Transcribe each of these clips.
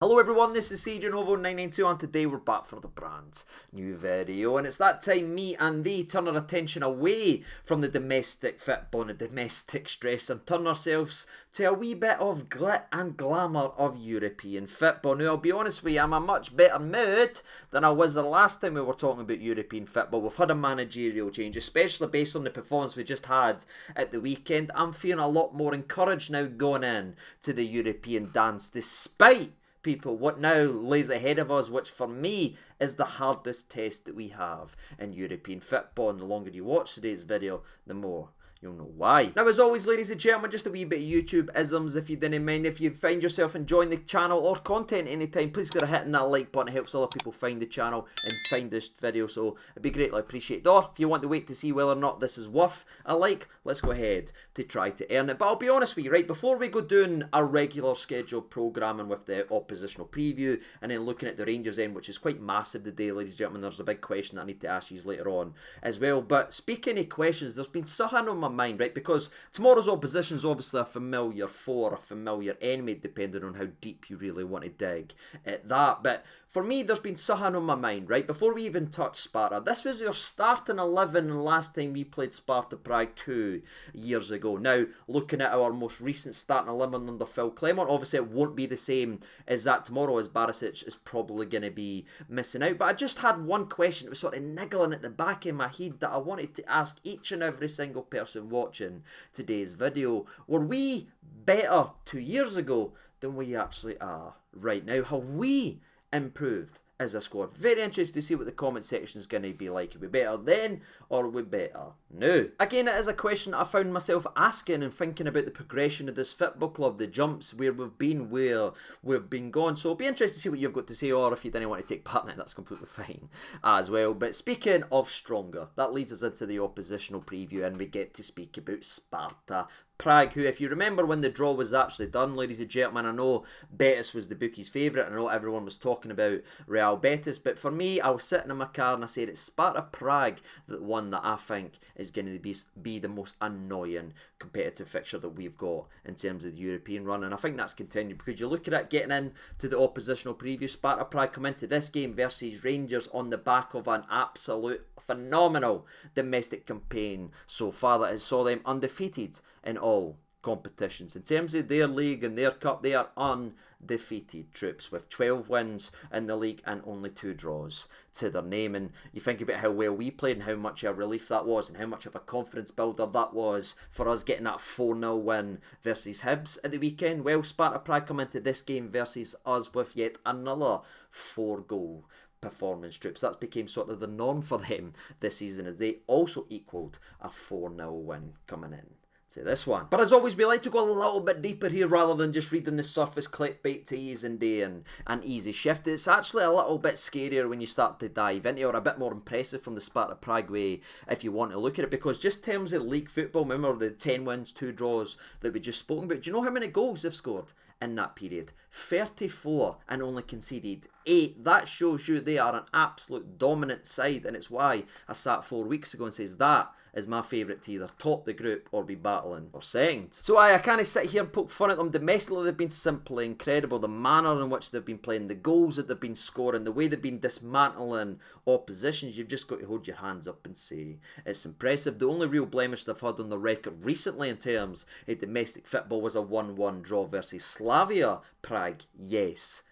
Hello everyone, this is CJNovo992 and today we're back for the brand new video, and it's that time me and thee turn our attention away from the domestic football and the domestic stress and turn ourselves to a wee bit of glit and glamour of European football. Now I'll be honest with you, I'm in a much better mood than I was the last time we were talking about European football. We've had a managerial change, especially based on the performance we just had at the weekend. I'm feeling a lot more encouraged now going in to the European dance, despite what now lays ahead of us, which for me is the hardest test that we have in European football. And the longer you watch today's video, the more you'll know why. Now, as always, ladies and gentlemen, just a wee bit of YouTube isms if you didn't mind. If you find yourself enjoying the channel or content anytime, please consider hitting that like button. It helps other people find the channel and find this video, so it'd be greatly appreciated. Or if you want to wait to see whether or not this is worth a like, let's go ahead to try to earn it. But I'll be honest with you, right, before we go doing our regular scheduled programming with the oppositional preview and then looking at the Rangers end, which is quite massive today, ladies and gentlemen, there's a big question that I need to ask you later on as well. But speaking of questions, there's been something on my mind, right, because tomorrow's opposition is obviously a familiar foe, a familiar enemy, depending on how deep you really want to dig at that. But for me, there's been something on my mind, right? Before we even touch Sparta, this was your starting 11 last time we played Sparta Prague 2 years ago. Now, looking at our most recent starting 11 under Phil Clement, obviously it won't be the same as that tomorrow, as Barisic is probably going to be missing out. But I just had one question that was sort of niggling at the back of my head that I wanted to ask each and every single person watching today's video. Were we better 2 years ago than we actually are right now? Have we improved as a squad? Very interested to see what the comment section is going to be like. Are we better then, or are we better now? Again, it is a question that I found myself asking and thinking about the progression of this football club, the jumps, where we've been gone. So it'll be interesting to see what you've got to say, or if you didn't want to take part in it, that's completely fine as well. But speaking of stronger, that leads us into the oppositional preview, and we get to speak about Sparta Prague, who, if you remember when the draw was actually done, ladies and gentlemen, I know Betis was the bookies' favourite. I know everyone was talking about Real Betis, but for me, I was sitting in my car and I said it's Sparta Prague, the one that I think is going to be the most annoying competitive fixture that we've got in terms of the European run. And I think that's continued, because you look at it getting into the oppositional preview. Sparta Prague come into this game versus Rangers on the back of an absolute phenomenal domestic campaign so far that has saw them undefeated in all competitions. In terms of their league and their cup, they are undefeated troops with 12 wins in the league and only 2 draws to their name. And you think about how well we played and how much of a relief that was and how much of a confidence builder that was for us getting that 4-0 win versus Hibs at the weekend. Well, Sparta Prague come into this game versus us with yet another 4-goal performance troops. That's became sort of the norm for them this season, as they also equalled a 4-0 win coming in to this one. But as always, we like to go a little bit deeper here rather than just reading the surface clickbait to ease and day and an easy shift. It's actually a little bit scarier when you start to dive into it, or a bit more impressive from the Sparta Prague way if you want to look at it, because just in terms of league football, remember the 10 wins, 2 draws that we just spoken about, do you know how many goals they've scored in that period? 34, and only conceded 8. That shows you they are an absolute dominant side, and it's why I sat 4 weeks ago and says that is my favourite to either top the group or be battling for second. So I can't sit here and poke fun at them. Domestically, they've been simply incredible. The manner in which they've been playing, the goals that they've been scoring, the way they've been dismantling oppositions, you've just got to hold your hands up and say it's impressive. The only real blemish they've had on the record recently in terms of domestic football was a 1-1 draw versus Slavia Prague. Yes,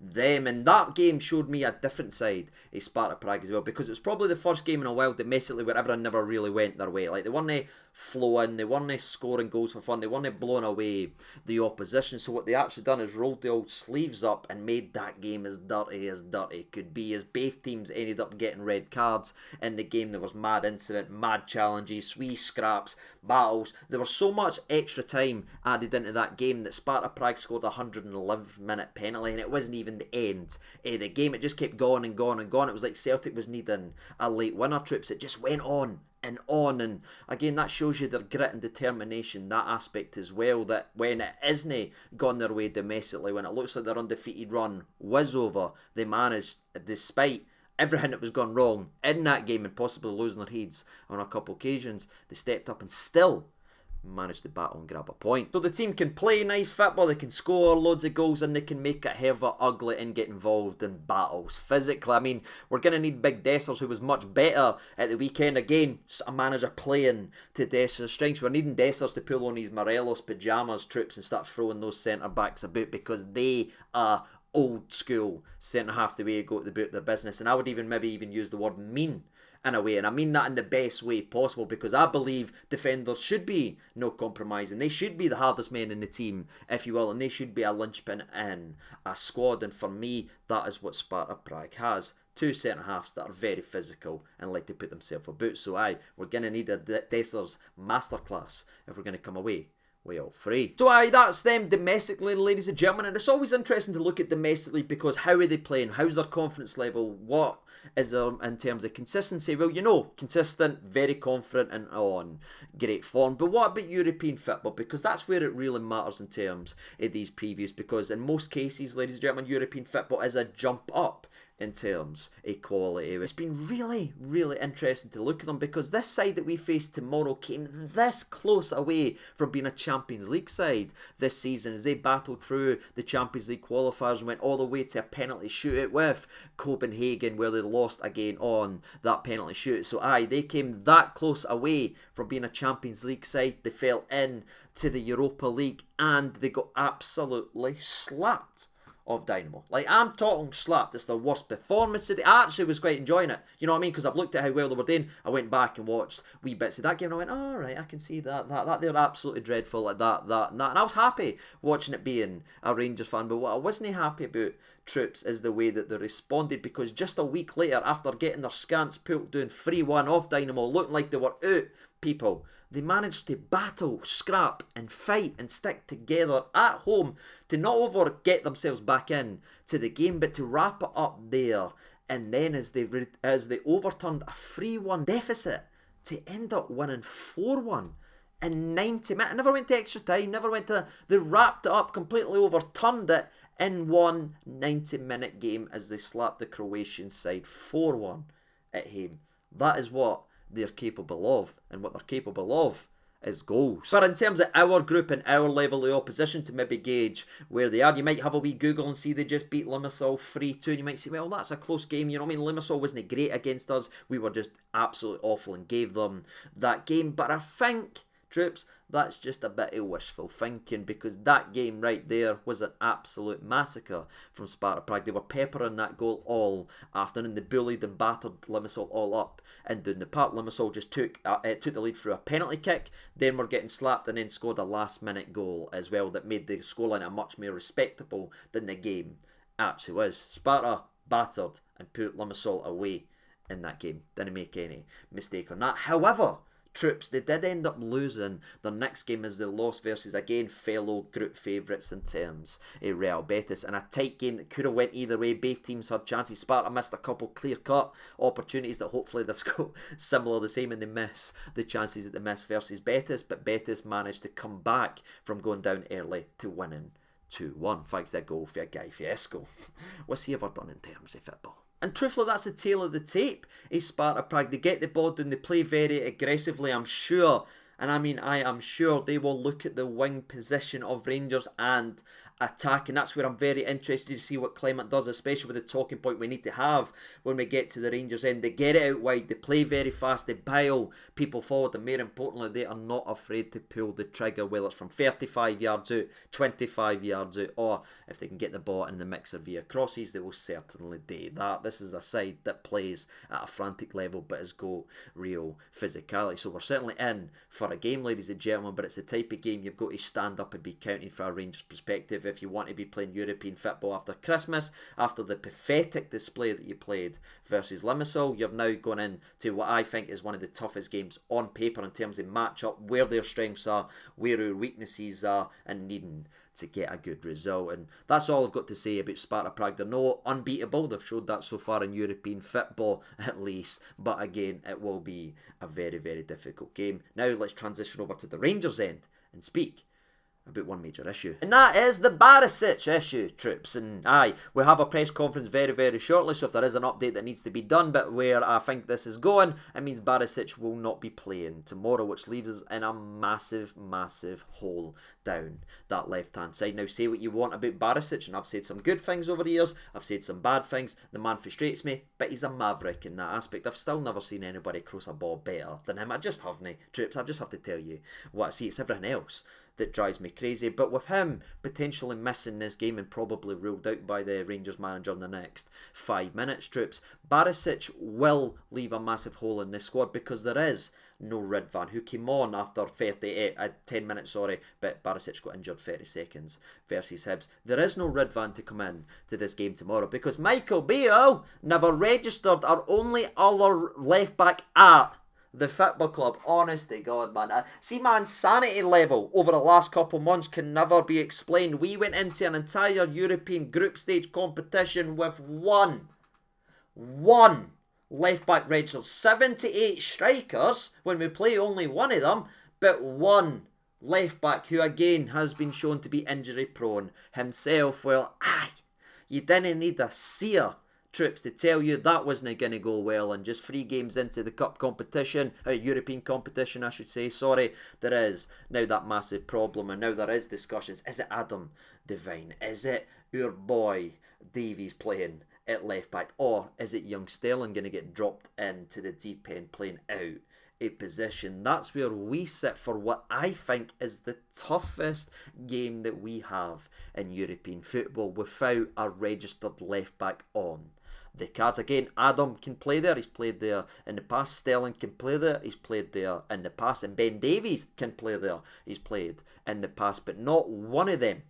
them. And that game showed me a different side of Sparta Prague as well, because it was probably the first game in a while domestically where everyone never really went their way. Like, they weren't flowing, they weren't scoring goals for fun, they weren't blowing away the opposition. So what they actually done is rolled the old sleeves up and made that game as dirty could be, as both teams ended up getting red cards in the game. There was mad incident, mad challenges, wee scraps, battles. There was so much extra time added into that game that Sparta Prague scored a 111-minute penalty, and it wasn't even the end of the game. It just kept going and going and going. It was like Celtic was needing a late winner, troops. It just went on and on. And again, that shows you their grit and determination, that aspect as well, that when it isn't gone their way domestically, when it looks like their undefeated run was over, they managed, despite everything that was gone wrong in that game and possibly losing their heads on a couple occasions, they stepped up and still managed to battle and grab a point. So the team can play nice football, they can score loads of goals, and they can make it however ugly and get involved in battles. Physically, I mean, we're going to need Big Dessers, who was much better at the weekend. Again, a manager playing to Dessers' strengths. We're needing Dessers to pull on his Morelos pyjamas troops and start throwing those centre-backs about, because they are old school centre-halves, the way you go to the boot of their business. And I would maybe even use the word mean in a way, and I mean that in the best way possible, because I believe defenders should be no compromise, and they should be the hardest men in the team, if you will, and they should be a linchpin in a squad. And for me, that is what Sparta Prague has. Two centre-halves that are very physical and like to put themselves about. So we're going to need a Dessers masterclass if we're going to come away all three. So that's them domestically, ladies and gentlemen, and it's always interesting to look at domestically, because how are they playing? How's their confidence level? What is there in terms of consistency? Well, you know, consistent, very confident and on great form. But what about European football? Because that's where it really matters in terms of these previews, because in most cases, ladies and gentlemen, European football is a jump up in terms of quality. It's been really, really interesting to look at them, because this side that we face tomorrow came this close away from being a Champions League side this season, as they battled through the Champions League qualifiers and went all the way to a penalty shootout with Copenhagen, where they lost again on that penalty shootout. So they came that close away from being a Champions League side. They fell in to the Europa League and they got absolutely slapped of Dynamo. Like, I'm talking slapped. It's the worst performance today. I actually was quite enjoying it. You know what I mean? Because I've looked at how well they were doing. I went back and watched wee bits of that game and I went, all right, I can see that. They're absolutely dreadful at that. And I was happy watching it being a Rangers fan. But what I wasn't happy about, troops, is the way that they responded, because just a week later, after getting their scants pulled down 3-1 off Dynamo, looking like they were out, people, they managed to battle, scrap and fight and stick together at home to not over get themselves back in to the game, but to wrap it up there. And then as they overturned a 3-1 deficit to end up winning 4-1 in 90 minutes. Never went to extra time, they wrapped it up, completely overturned it in one 90-minute game as they slapped the Croatian side 4-1 at home. That is what they're capable of, and what they're capable of is goals. But in terms of our group and our level of opposition, to maybe gauge where they are, you might have a wee Google and see they just beat Limassol 3-2, and you might say, well, that's a close game, you know what I mean? Limassol wasn't great against us, we were just absolutely awful and gave them that game. But I think, troops, that's just a bit of wishful thinking, because that game right there was an absolute massacre from Sparta Prague. They were peppering that goal all afternoon. They bullied and battered Limassol all up and down the park. Limassol just took the lead through a penalty kick, then were getting slapped, and then scored a last minute goal as well that made the scoreline a much more respectable than the game actually was. Sparta battered and put Limassol away in that game. Didn't make any mistake on that. However, troops, they did end up losing their next game as they lost versus, again, fellow group favourites in terms of Real Betis, and a tight game that could have went either way. Both teams had chances. Sparta missed a couple clear-cut opportunities that hopefully they've got similar the same, and they miss the chances that they missed versus Betis, but Betis managed to come back from going down early to winning 2-1 thanks to a goal for a guy Fiesco. What's he ever done in terms of football? And truthfully, that's the tail of the tape, is Sparta Prague. They get the ball down, they play very aggressively, I'm sure. And I mean, I am sure they will look at the wing position of Rangers and attack, and that's where I'm very interested to see what Clements does, especially with the talking point we need to have when we get to the Rangers end. They get it out wide, they play very fast, they pile people forward, and more importantly, they are not afraid to pull the trigger, whether it's from 35 yards out, 25 yards out, or if they can get the ball in the mixer via crosses, they will certainly do that. This is a side that plays at a frantic level but has got real physicality. So we're certainly in for a game, ladies and gentlemen, but it's the type of game you've got to stand up and be counting for a Rangers perspective if you want to be playing European football after Christmas, after the pathetic display that you played versus Limassol. You've now gone into what I think is one of the toughest games on paper in terms of match-up, where their strengths are, where our weaknesses are, and needing to get a good result. And that's all I've got to say about Sparta Prague. They're not unbeatable. They've showed that so far in European football, at least. But again, it will be a very, very difficult game. Now let's transition over to the Rangers end and speak about one major issue. And that is the Barisic issue, troops. And aye, we have a press conference very, very shortly, so if there is an update that needs to be done, but where I think this is going, it means Barisic will not be playing tomorrow, which leaves us in a massive, massive hole down that left-hand side. Now, say what you want about Barisic, and I've said some good things over the years, I've said some bad things. The man frustrates me, but he's a maverick in that aspect. I've still never seen anybody cross a ball better than him. I just haven't, troops. I just have to tell you what I see. It's everything else that drives me crazy. But with him potentially missing this game and probably ruled out by the Rangers manager in the next 5 minutes, troops, Barisic will leave a massive hole in this squad because there is no Ridvan, who came on after 10 minutes, but Barisic got injured 30 seconds versus Hibs. There is no Ridvan to come in to this game tomorrow because Michael Beale never registered our only other left back at the football club. Honest to God, man. See, my insanity level over the last couple months can never be explained. We went into an entire European group stage competition with one left back registered. 78 strikers when we play only one of them, but one left back who again has been shown to be injury prone himself. Well, you didn't need a seer, troops, to tell you that wasn't going to go well. And just 3 games into the cup competition, European competition I should say, there is now that massive problem, and now there is discussions. Is it Adam Devine? Is it your boy Davies playing at left back, or is it young Sterling going to get dropped into the deep end playing out a position? That's where we sit for what I think is the toughest game that we have in European football without a registered left back on the cards. Again, Adam can play there, he's played there in the past. Sterling can play there, he's played there in the past. And Ben Davies can play there, he's played in the past. But not one of them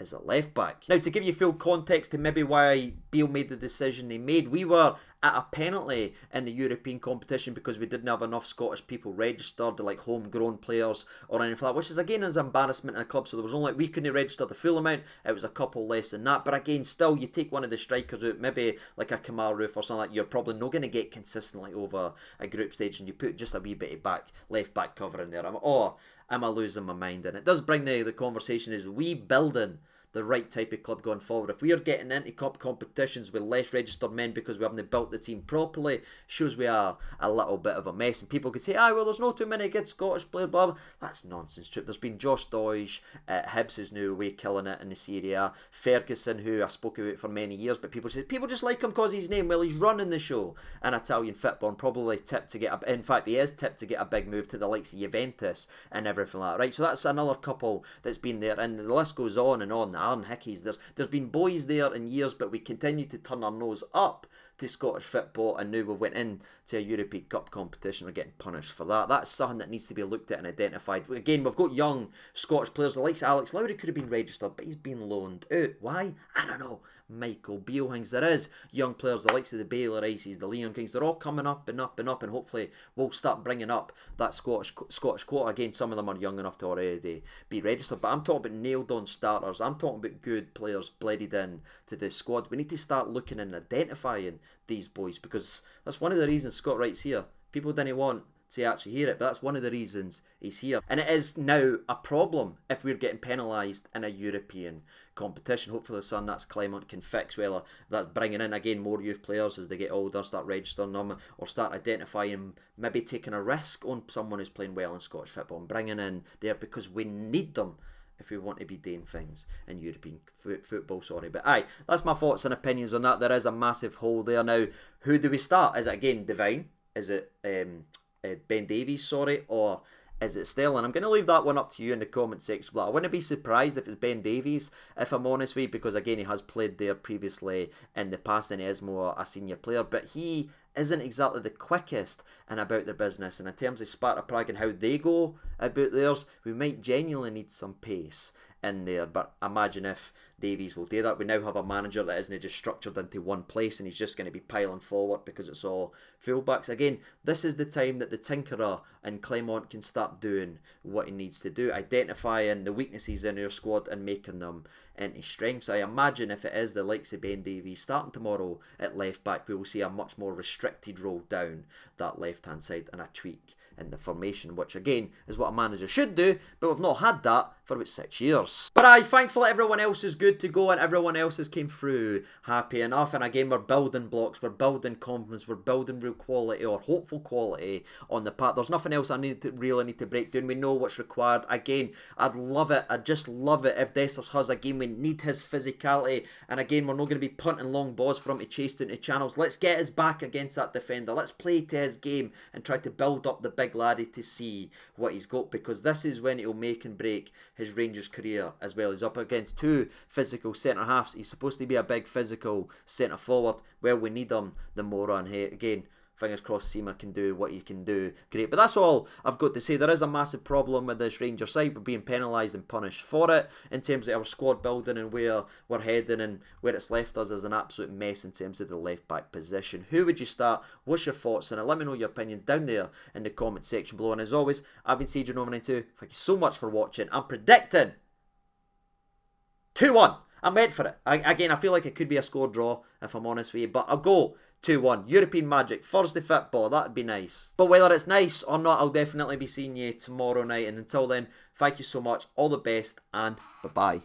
is a left back. Now, to give you full context to maybe why Beale made the decision he made, we were at a penalty in the European competition because we didn't have enough Scottish people registered, like homegrown players or anything like that, which is again an embarrassment in a club. So there was only, we couldn't register the full amount, it was a couple less than that. But again, still, you take one of the strikers out, maybe like a Kamal Roof or something like that, you're probably not going to get consistently over a group stage, and you put just a wee bit of left back cover in there. Am I losing my mind? And it does bring the conversation, is we building the right type of club going forward? If we are getting into cup competitions with less registered men because we haven't built the team properly, shows we are a little bit of a mess. And people could say, well, there's no too many good Scottish players, blah, blah. That's nonsense, trip. There's been Josh Doige at Hibs, who's now away killing it in the Serie A. Ferguson, who I spoke about for many years, but people just like him because his name. Well, he's running the show in Italian football, and probably tipped to get in fact, he is tipped to get a big move to the likes of Juventus and everything like that, right? So that's another couple that's been there, and the list goes on and on. Aaron Hickeys, there's been boys there in years, but we continue to turn our nose up to Scottish football, and now we went into a European Cup competition. We're getting punished for that. That's something that needs to be looked at and identified. Again, we've got young Scottish players, the likes of Alex Lowry could have been registered, but he's been loaned out. Why? I don't know. Michael Beale thinks there is young players, the likes of the Baylor Ices, the Leon Kings, they're all coming up and up and up, and hopefully we'll start bringing up that Scottish quota. Again, some of them are young enough to already be registered, but I'm talking about nailed on starters. I'm talking about good players blooded in to this squad. We need to start looking and identifying these boys, because that's one of the reasons Scott Wright's here. People didn't want to actually hear it, but that's one of the reasons he's here. And it is now a problem if we're getting penalised in a European competition. Hopefully that's Clements can fix, whether that's bringing in again more youth players as they get older, start registering them, or start identifying, maybe taking a risk on someone who's playing well in Scottish football and bringing in there, because we need them if we want to be doing things in European football. But that's my thoughts and opinions on that. There is a massive hole there. Now, who do we start? Is it again Devine? Is it Ben Davies, or is it Sterling? I'm going to leave that one up to you in the comment section. But I wouldn't be surprised if it's Ben Davies, if I'm honest with you, because again, he has played there previously in the past and he is more a senior player, but he isn't exactly the quickest and about the business. And in terms of Sparta Prague and how they go about theirs, we might genuinely need some pace in there. But imagine if Davies will do that. We now have a manager that isn't just structured into one place and he's just going to be piling forward because it's all fullbacks. Again, this is the time that the tinkerer and Clements can start doing what he needs to do, identifying the weaknesses in our squad and making them into strengths. I imagine if it is the likes of Ben Davies starting tomorrow at left back, we will see a much more restricted role down that left hand side and a tweak in the formation, which again is what a manager should do, but we've not had that for about 6 years. But aye, thankfully everyone else is good to go and everyone else has came through happy enough, and again we're building blocks, we're building confidence, we're building real quality or hopeful quality on the part. There's nothing else I really need to break down. We know what's required. Again, I'd love it, I'd just love it if Dessers has, again, we need his physicality, and again we're not going to be punting long balls for him to chase down to channels. Let's get his back against that defender, let's play to his game and try to build up the big laddie to see what he's got, because this is when it'll make and break his Rangers career as well. He's up against two physical centre halves. He's supposed to be a big physical centre forward. Well, we need him the more on. Hey, again, fingers crossed Seema can do what he can do. Great. But that's all I've got to say. There is a massive problem with this Rangers side. We're being penalised and punished for it in terms of our squad building and where we're heading, and where it's left us is an absolute mess in terms of the left back position. Who would you start? What's your thoughts on it? Let me know your opinions down there in the comment section below. And as always, I've been Sage992. Thank you so much for watching. I'm predicting 2-1. I'm meant for it. Again, I feel like it could be a score draw, if I'm honest with you. But I'll go 2-1. European Magic. Thursday football. That'd be nice. But whether it's nice or not, I'll definitely be seeing you tomorrow night. And until then, thank you so much. All the best and bye-bye.